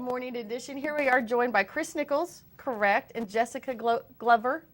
Morning Edition. Here we are joined by Chris Nichols, correct, and Jessica Glover.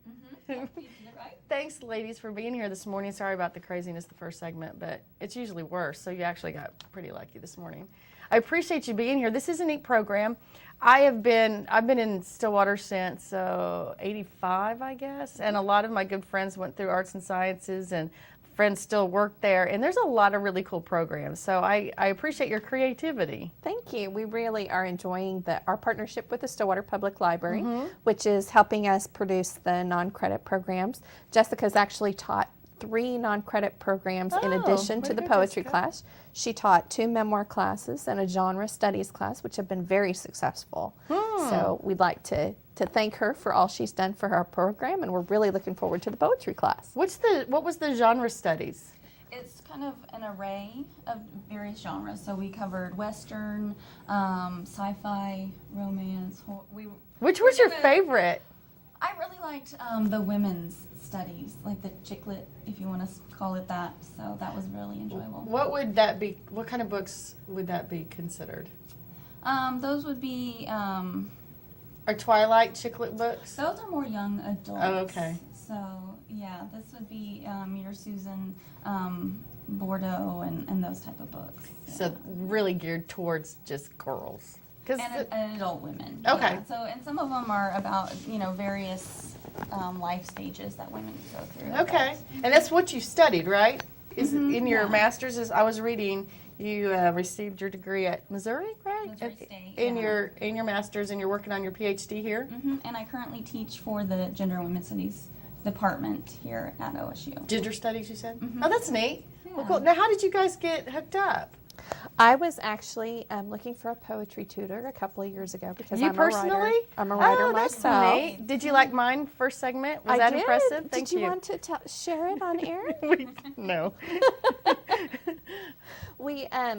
Thanks, ladies, for being here this morning. Sorry about the craziness the first segment, but it's usually worse, so you actually got pretty lucky this morning. I appreciate you being here. This is a neat program. I've been in Stillwater since 85, I guess, and a lot of my good friends went through arts and sciences, and friends still work there, and there's a lot of really cool programs. So I appreciate your creativity. Thank you. We really are enjoying our partnership with the Stillwater Public Library, which is helping us produce the non-credit programs. Jessica's actually taught 3 non-credit programs in addition to the poetry class. She taught 2 memoir classes and a genre studies class, which have been very successful. So we'd like to thank her for all she's done for our program, and we're really looking forward to the poetry class. What was the genre studies? It's kind of an array of various genres. So we covered Western, sci-fi, romance. Which was your favorite? I really liked the women's studies, like the chick lit, if you want to call it that. So that was really enjoyable. What would that be? What kind of books would that be considered? Those would be... Are Twilight chick lit books? Those are more young adults. Oh, okay. So, yeah, this would be your Susan Bordeaux and those type of books. So really geared towards just girls. And adult women. Okay. Yeah. So, and some of them are about, various life stages that women go through. Okay. And that's what you studied, right? In your yeah. master's, I was reading, you received your degree at Missouri, right? Missouri State, In your master's, and you're working on your PhD here? And I currently teach for the Gender and Women's Studies department here at OSU. Gender studies, you said? Oh, that's neat. Yeah. Well, cool. Now, how did you guys get hooked up? I was actually looking for a poetry tutor a couple of years ago because You I'm personally? a writer. I'm a writer myself. Neat. Did you like mine first segment? Was I that did. impressive? Thank Did you want to share it on air? No.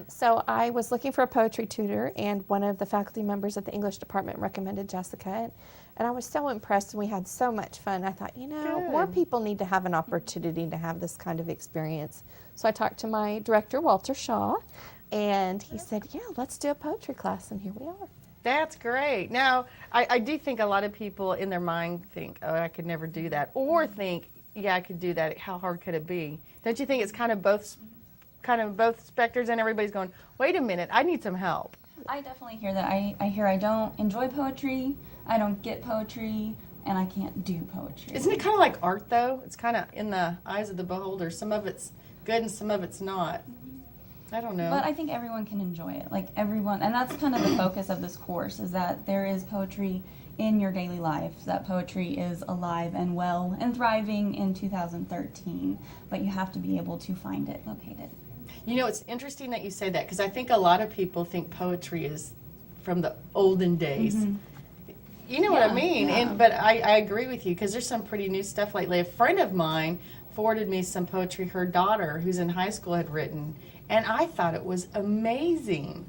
So I was looking for a poetry tutor, and one of the faculty members at the English department recommended Jessica, and I was so impressed, and we had so much fun. I thought, more people need to have an opportunity to have this kind of experience. So I talked to my director, Walter Shaw, and he said, yeah, let's do a poetry class, and here we are. That's great. Now, I do think a lot of people in their mind think, oh, I could never do that, or think, yeah, I could do that. How hard could it be? Don't you think it's kind of both specters, and everybody's going, wait a minute, I need some help? I definitely hear that. I hear I don't enjoy poetry, I don't get poetry, and I can't do poetry. Isn't it kind of like art, though? It's kind of in the eyes of the beholder. Some of it's good and some of it's not. I don't know. But I think everyone can enjoy it. Like everyone, and that's kind of the focus of this course, is that there is poetry in your daily life, that poetry is alive and well and thriving in 2013, but you have to be able to find it, locate it. It's interesting that you say that, because I think a lot of people think poetry is from the olden days. You know what I mean? Yeah. But I agree with you, because there's some pretty new stuff lately. A friend of mine forwarded me some poetry her daughter, who's in high school, had written, and I thought it was amazing.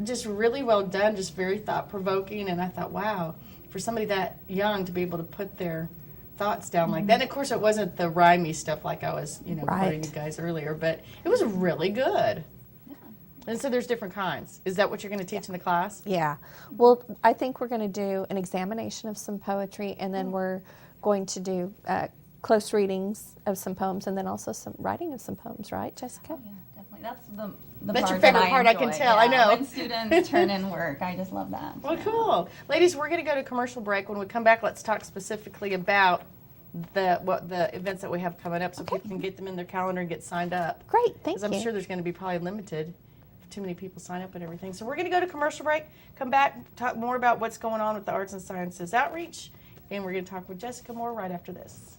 Just really well done, just very thought-provoking, and I thought, wow, for somebody that young to be able to put their thoughts down like that. And of course, it wasn't the rhymey stuff like I was, quoting you guys earlier, but it was really good. Yeah. And so there's different kinds. Is that what you're going to teach in the class? Yeah. Well, I think we're going to do an examination of some poetry, and then we're going to do close readings of some poems, and then also some writing of some poems, right, Jessica? Oh, yeah, definitely. That's the That's part your favorite that part, I can tell. I know. When students turn in work, I just love that. Well, cool. Ladies, we're going to go to a commercial break. When we come back, let's talk specifically about the events that we have coming up, so people can get them in their calendar and get signed up. Great, thank you. Because I'm sure there's going to be probably limited if too many people sign up and everything. So we're going to go to commercial break, come back, talk more about what's going on with the Arts and Sciences Outreach, and we're going to talk with Jessica more right after this.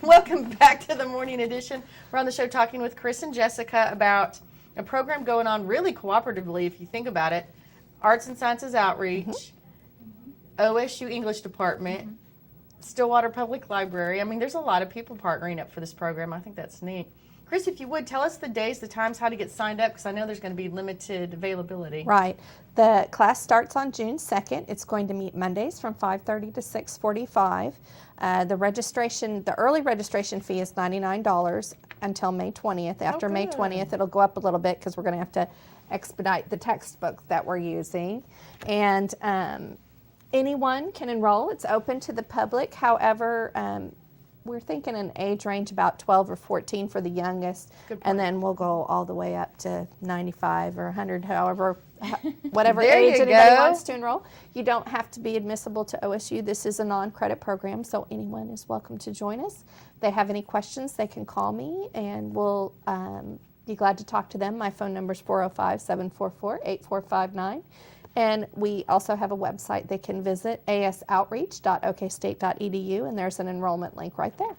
Welcome back to the morning edition. We're on the show talking with Chris and Jessica about a program going on really cooperatively, if you think about it. Arts and Sciences Outreach, OSU English Department, Stillwater Public Library. I mean, there's a lot of people partnering up for this program. I think that's neat. Chris, if you would, tell us the days, the times, how to get signed up, because I know there's going to be limited availability. Right. The class starts on June 2nd. It's going to meet Mondays from 5:30 to 6:45. The early registration fee is $99 until May 20th. After May 20th, it'll go up a little bit because we're going to have to expedite the textbook that we're using. And anyone can enroll. It's open to the public. However, we're thinking an age range about 12 or 14 for the youngest, and then we'll go all the way up to 95 or 100, whatever age anybody wants to enroll. You don't have to be admissible to OSU. This is a non-credit program, so anyone is welcome to join us. If they have any questions, they can call me, and we'll be glad to talk to them. My phone number is 405-744-8459. And we also have a website they can visit, asoutreach.okstate.edu, and there's an enrollment link right there.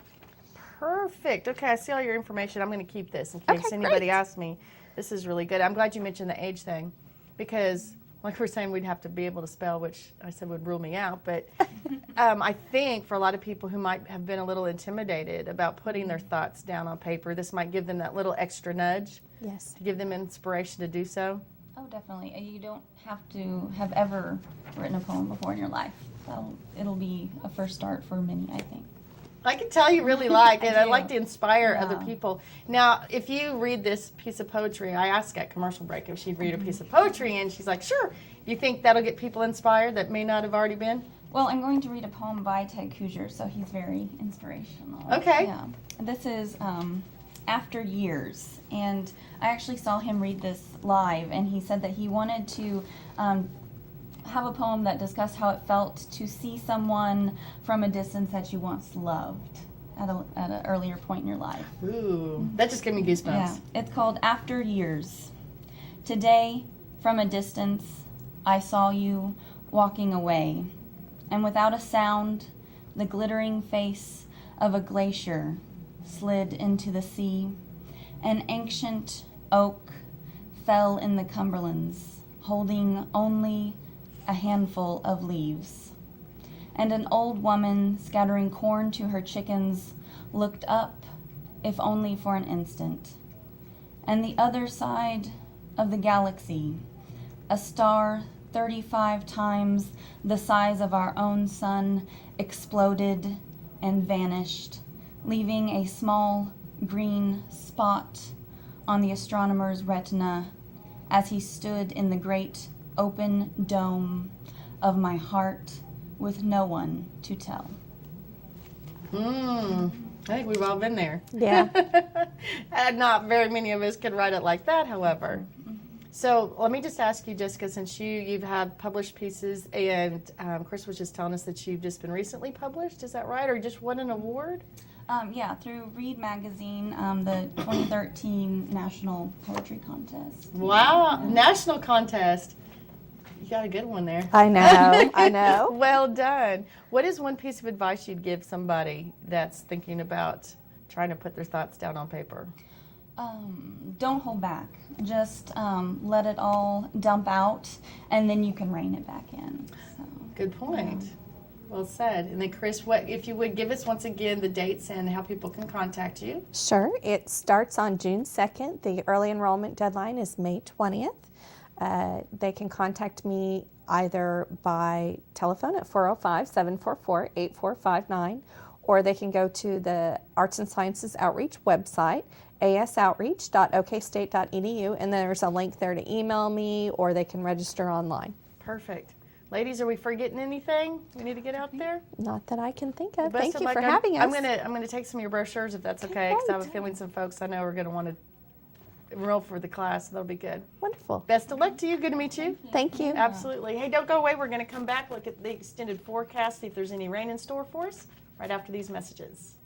Perfect. Okay, I see all your information. I'm going to keep this in case anybody asks me. This is really good. I'm glad you mentioned the age thing because, like we're saying, we'd have to be able to spell, which I said would rule me out. But I think for a lot of people who might have been a little intimidated about putting their thoughts down on paper, this might give them that little extra nudge to give them inspiration to do so. Oh, definitely. You don't have to have ever written a poem before in your life. It'll be a first start for many, I think. I can tell you really like it. I like to inspire other people. Now, if you read this piece of poetry, I asked at commercial break if she'd read a piece of poetry, and she's like, sure. You think that'll get people inspired that may not have already been? Well, I'm going to read a poem by Ted Kooser, so he's very inspirational. Okay. Yeah. This is After Years, and I actually saw him read this live, and he said that he wanted to have a poem that discussed how it felt to see someone from a distance that you once loved at an earlier point in your life. Ooh, that just gave me goosebumps. Yeah, it's called After Years. Today, from a distance, I saw you walking away, and without a sound, the glittering face of a glacier slid into the sea. An ancient oak fell in the Cumberlands, holding only a handful of leaves. And an old woman scattering corn to her chickens looked up, if only for an instant. And the other side of the galaxy, a star 35 times the size of our own sun, exploded and vanished, leaving a small green spot on the astronomer's retina as he stood in the great open dome of my heart with no one to tell. I think we've all been there. Yeah. And not very many of us could write it like that, however. So let me just ask you, Jessica, since you've had published pieces, and Chris was just telling us that you've just been recently published, is that right? Or just won an award? Yeah, through Read Magazine, the 2013 National Poetry Contest. Wow, national contest. You got a good one there. I know, I know. Well done. What is one piece of advice you'd give somebody that's thinking about trying to put their thoughts down on paper? Don't hold back. Just let it all dump out, and then you can rein it back in. So, good point. Well said. And then Chris, what if you would give us once again the dates and how people can contact you? Sure. It starts on June 2nd. The early enrollment deadline is May 20th. They can contact me either by telephone at 405-744-8459, or they can go to the Arts and Sciences Outreach website, asoutreach.okstate.edu, and there's a link there to email me, or they can register online. Perfect. Ladies, are we forgetting anything we need to get out there? Not that I can think of. Best Thank of you luck. for having us. I'm gonna take some of your brochures if that's okay, because I have a feeling some folks I know are gonna want to enroll for the class. So that'll be good. Wonderful. Best of luck to you. Good to meet you. Thank you. Absolutely. Hey, don't go away. We're going to come back, look at the extended forecast, see if there's any rain in store for us right after these messages.